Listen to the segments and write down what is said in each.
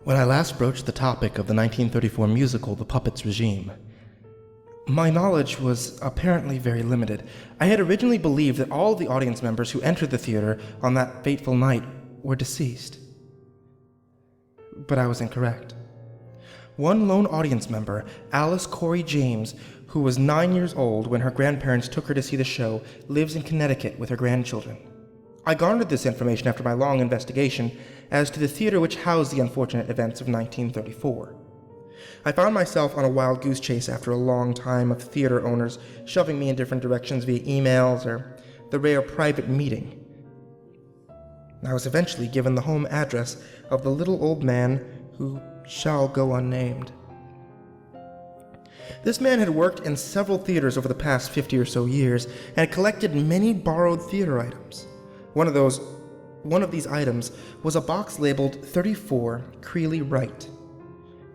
When I last broached the topic of the 1934 musical The Puppet's Regime, my knowledge was apparently very limited. I had originally believed that all the audience members who entered the theater on that fateful night were deceased. But I was incorrect. One lone audience member, Alice Corey James, who was 9 years old when her grandparents took her to see the show, lives in Connecticut with her grandchildren. I garnered this information after my long investigation as to the theater which housed the unfortunate events of 1934. I found myself on a wild goose chase after a long time of theater owners shoving me in different directions via emails or the rare private meeting. I was eventually given the home address of the little old man who shall go unnamed. This man had worked in several theaters over the past 50 or so years and had collected many borrowed theater items. One of these items was a box labeled 34 Creeley Wright.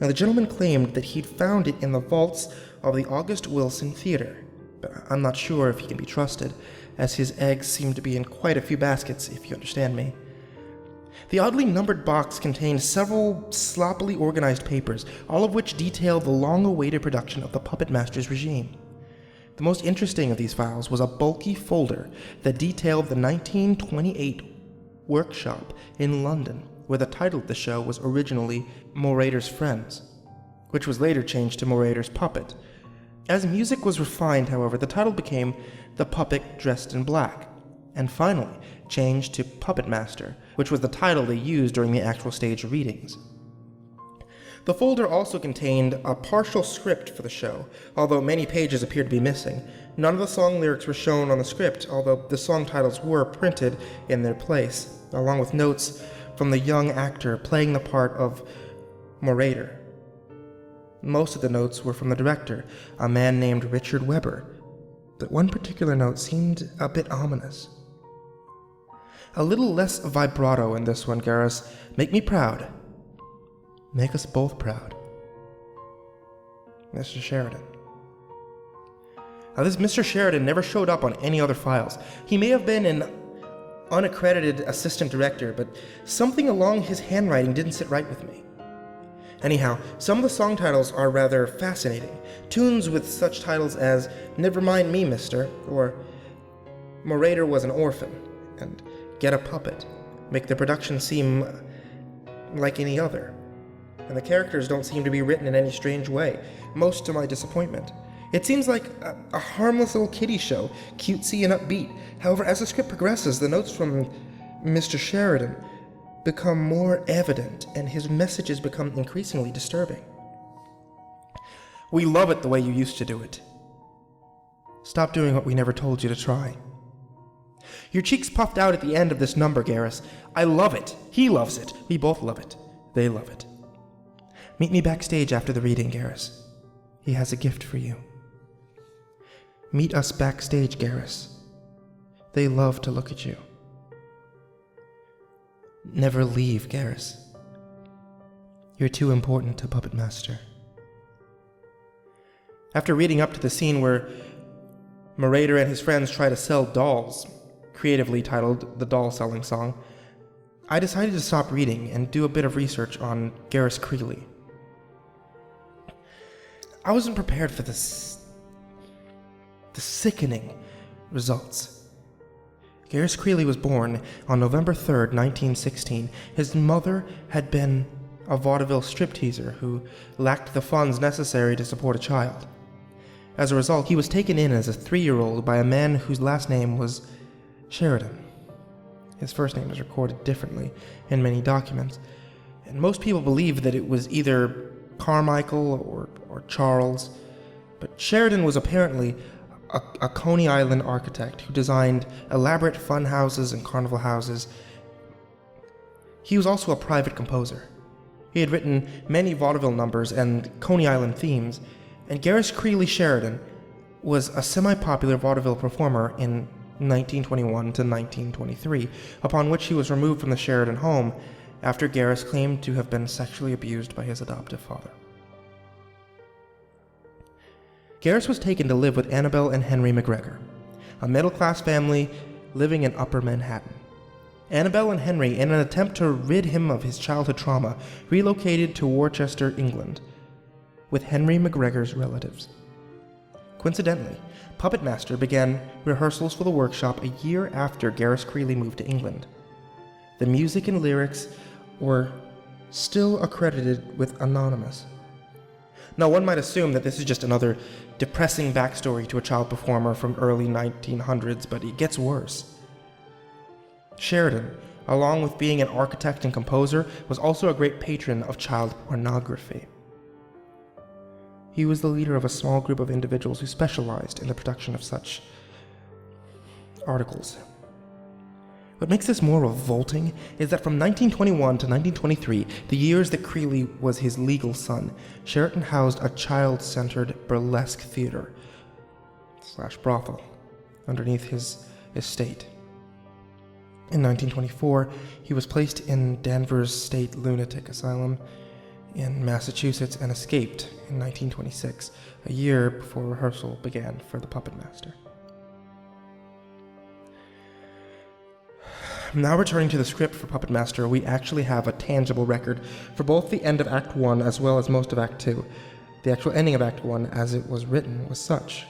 Now, the gentleman claimed that he'd found it in the vaults of the August Wilson Theater, but I'm not sure if he can be trusted, as his eggs seem to be in quite a few baskets, if you understand me. The oddly numbered box contained several sloppily organized papers, all of which detailed the long-awaited production of the Puppetmaster's Regime. The most interesting of these files was a bulky folder that detailed the 1928 workshop in London, where the title of the show was originally Morator's Friends, which was later changed to Morator's Puppet. As music was refined, however, the title became The Puppet Dressed in Black, and finally changed to Puppetmaster, which was the title they used during the actual stage readings. The folder also contained a partial script for the show, although many pages appeared to be missing. None of the song lyrics were shown on the script, although the song titles were printed in their place, along with notes from the young actor playing the part of Morator. Most of the notes were from the director, a man named Richard Weber, but one particular note seemed a bit ominous. A little less vibrato in this one, Garrus. Make me proud. Make us both proud. Mr. Sheridan. Now, this Mr. Sheridan never showed up on any other files. He may have been an unaccredited assistant director, but something along his handwriting didn't sit right with me. Anyhow, some of the song titles are rather fascinating. Tunes with such titles as Never Mind Me, Mister, or Morator Was an Orphan, and Get a Puppet make the production seem like any other. And the characters don't seem to be written in any strange way, most to my disappointment. It seems like a harmless little kiddie show, cutesy and upbeat. However, as the script progresses, the notes from Mr. Sheridan become more evident, and his messages become increasingly disturbing. We love it the way you used to do it. Stop doing what we never told you to try. Your cheeks puffed out at the end of this number, Garrus. I love it. He loves it. We both love it. They love it. Meet me backstage after the reading, Garrus. He has a gift for you. Meet us backstage, Garrus. They love to look at you. Never leave, Garrus. You're too important to Puppetmaster. After reading up to the scene where Morator and his friends try to sell dolls, creatively titled The Doll Selling Song, I decided to stop reading and do a bit of research on Garrus Creeley. I wasn't prepared for the sickening results. Garrus Creeley was born on November 3rd, 1916. His mother had been a vaudeville stripteaser who lacked the funds necessary to support a child. As a result, he was taken in as a 3-year-old by a man whose last name was Sheridan. His first name is recorded differently in many documents, and most people believe that it was either Carmichael or Charles, but Sheridan was apparently a Coney Island architect who designed elaborate fun houses and carnival houses. He was also a private composer. He had written many vaudeville numbers and Coney Island themes, and Garrus Creeley Sheridan was a semi-popular vaudeville performer in 1921 to 1923, upon which he was removed from the Sheridan home after Garrus claimed to have been sexually abused by his adoptive father. Garrus was taken to live with Annabelle and Henry McGregor, a middle-class family living in Upper Manhattan. Annabelle and Henry, in an attempt to rid him of his childhood trauma, relocated to Worcester, England, with Henry McGregor's relatives. Coincidentally, Puppetmaster began rehearsals for the workshop a year after Garrus Creeley moved to England. The music and lyrics were still accredited with Anonymous. Now, one might assume that this is just another depressing backstory to a child performer from early 1900s, but it gets worse. Sheridan, along with being an architect and composer, was also a great patron of child pornography. He was the leader of a small group of individuals who specialized in the production of such articles. What makes this more revolting is that from 1921 to 1923, the years that Creeley was his legal son, Sheridan housed a child-centered burlesque theater / brothel underneath his estate. In 1924, he was placed in Danvers State Lunatic Asylum in Massachusetts and escaped in 1926, a year before rehearsal began for the Puppetmaster. Now returning to the script for Puppetmaster, we actually have a tangible record for both the end of Act 1 as well as most of Act 2. The actual ending of Act 1, as it was written, was such.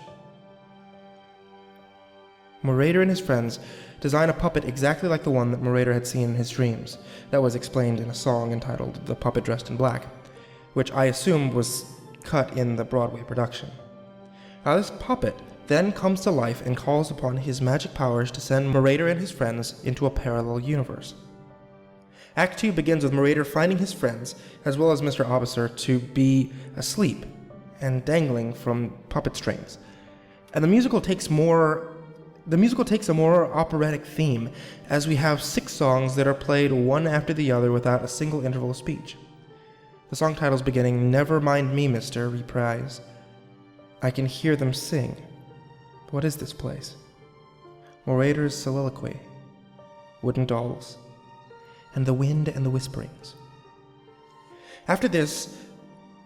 Murator and his friends design a puppet exactly like the one that Murator had seen in his dreams, that was explained in a song entitled The Puppet Dressed in Black, which I assumed was cut in the Broadway production. Now this puppet then comes to life and calls upon his magic powers to send Murator and his friends into a parallel universe. Act 2 begins with Murator finding his friends, as well as Mr. Officer, to be asleep and dangling from puppet strings. And the musical takes a more operatic theme, as we have 6 songs that are played one after the other without a single interval of speech. The song titles beginning, "Never mind me, mister," reprise, "I can hear them sing. What is this place?" Murator's soliloquy, "Wooden dolls," and "The wind and the whisperings." After this,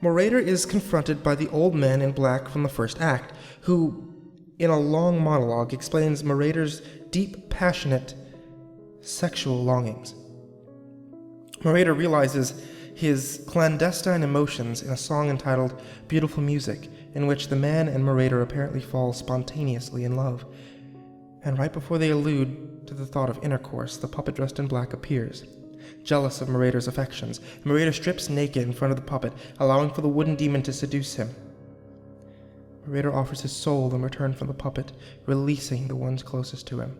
Murator is confronted by the old man in black from the first act, who, in a long monologue, explains Murator's deep, passionate, sexual longings. Murator realizes his clandestine emotions in a song entitled "Beautiful Music," in which the man and Murator apparently fall spontaneously in love. And right before they allude to the thought of intercourse, the puppet dressed in black appears. Jealous of Murator's affections, Murator strips naked in front of the puppet, allowing for the wooden demon to seduce him. Murator offers his soul in return for the puppet, releasing the ones closest to him.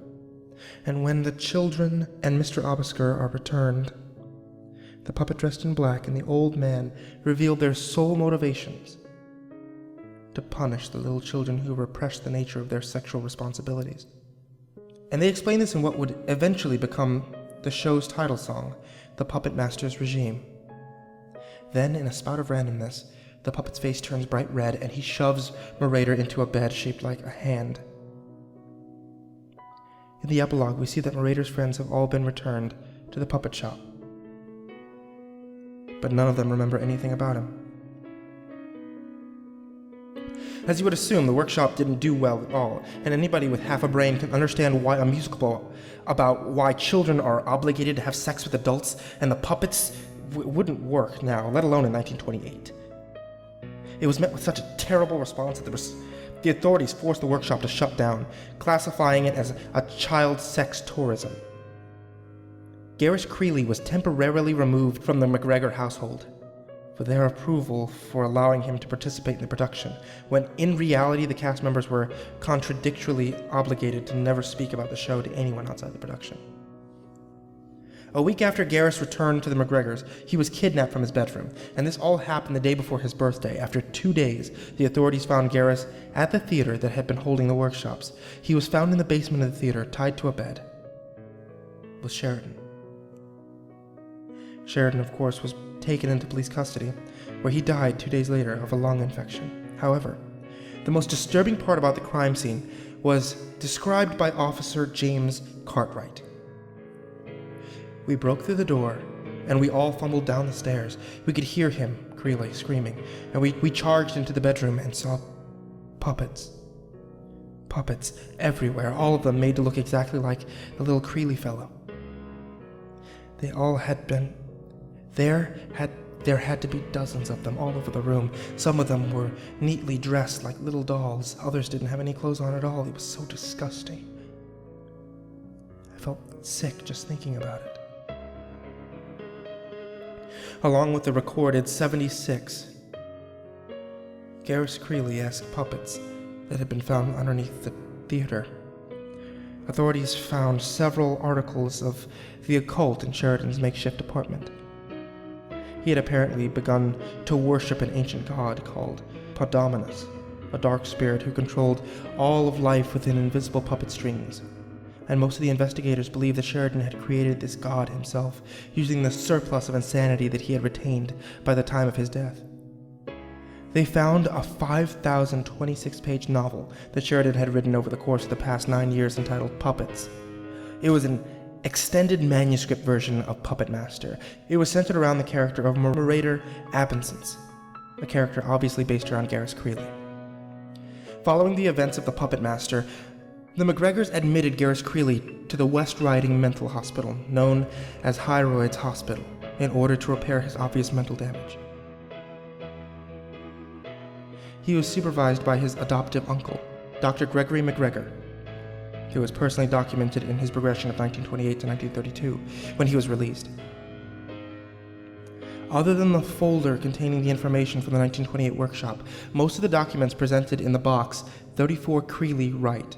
And when the children and Mr. Obscure are returned, the puppet dressed in black and the old man reveal their sole motivations: to punish the little children who repress the nature of their sexual responsibilities. And they explain this in what would eventually become the show's title song, "The Puppetmaster's Regime." Then, in a spout of randomness, the puppet's face turns bright red and he shoves Murator into a bed shaped like a hand. In the epilogue, we see that Murator's friends have all been returned to the puppet shop, but none of them remember anything about him. As you would assume, the workshop didn't do well at all, and anybody with half a brain can understand why a musical about why children are obligated to have sex with adults and the puppets wouldn't work now, let alone in 1928. It was met with such a terrible response that the authorities forced the workshop to shut down, classifying it as a child sex tourism. Garrus Creeley was temporarily removed from the McGregor household for their approval for allowing him to participate in the production, when in reality the cast members were contradictorily obligated to never speak about the show to anyone outside the production. A week after Garrus returned to the McGregors, he was kidnapped from his bedroom, and this all happened the day before his birthday. After 2 days, the authorities found Garrus at the theater that had been holding the workshops. He was found in the basement of the theater, tied to a bed, with Sheridan. Sheridan, of course, was taken into police custody, where he died 2 days later of a lung infection. However, the most disturbing part about the crime scene was described by Officer James Cartwright. "We broke through the door, and we all fumbled down the stairs. We could hear him, Creeley, screaming, and we charged into the bedroom and saw puppets. Puppets everywhere, all of them made to look exactly like the little Creeley fellow. They all had been. There had to be dozens of them all over the room. Some of them were neatly dressed like little dolls. Others didn't have any clothes on at all. It was so disgusting. I felt sick just thinking about it. Along with the recorded 76 Garris Creeley-esque puppets that had been found underneath the theater, authorities found several articles of the occult in Sheridan's makeshift apartment. He had apparently begun to worship an ancient god called Podominus, a dark spirit who controlled all of life within invisible puppet strings. And most of the investigators believe that Sheridan had created this god himself, using the surplus of insanity that he had retained by the time of his death. They found a 5,026-page novel that Sheridan had written over the course of the past 9 years entitled Puppets. It was an extended manuscript version of Puppetmaster. It was centered around the character of Marauder Absence, a character obviously based around Garris Creeley. Following the events of the Puppetmaster, the McGregors admitted Garris Creeley to the West Riding Mental Hospital, known as Hyroids Hospital, in order to repair his obvious mental damage. He was supervised by his adoptive uncle, Dr. Gregory McGregor, who was personally documented in his progression of 1928 to 1932, when he was released. Other than the folder containing the information from the 1928 workshop, most of the documents presented in the box 34 Creeley Write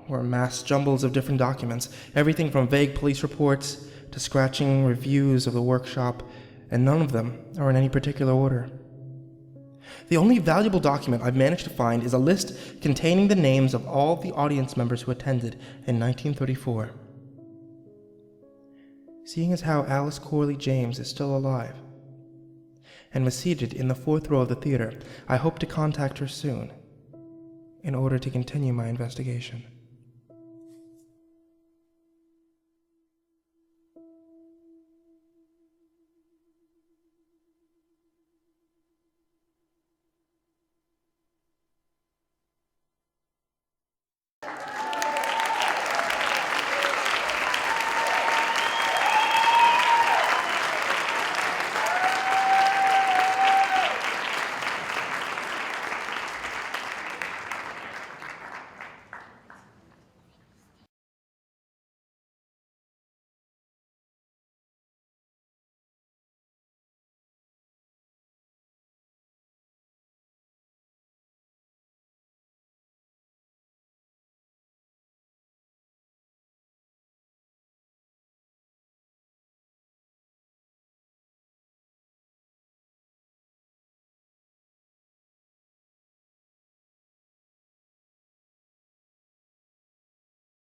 were mass jumbles of different documents, everything from vague police reports to scratching reviews of the workshop, and none of them are in any particular order. The only valuable document I've managed to find is a list containing the names of all the audience members who attended in 1934. Seeing as how Alice Corley James is still alive and was seated in the 4th row of the theater, I hope to contact her soon in order to continue my investigation.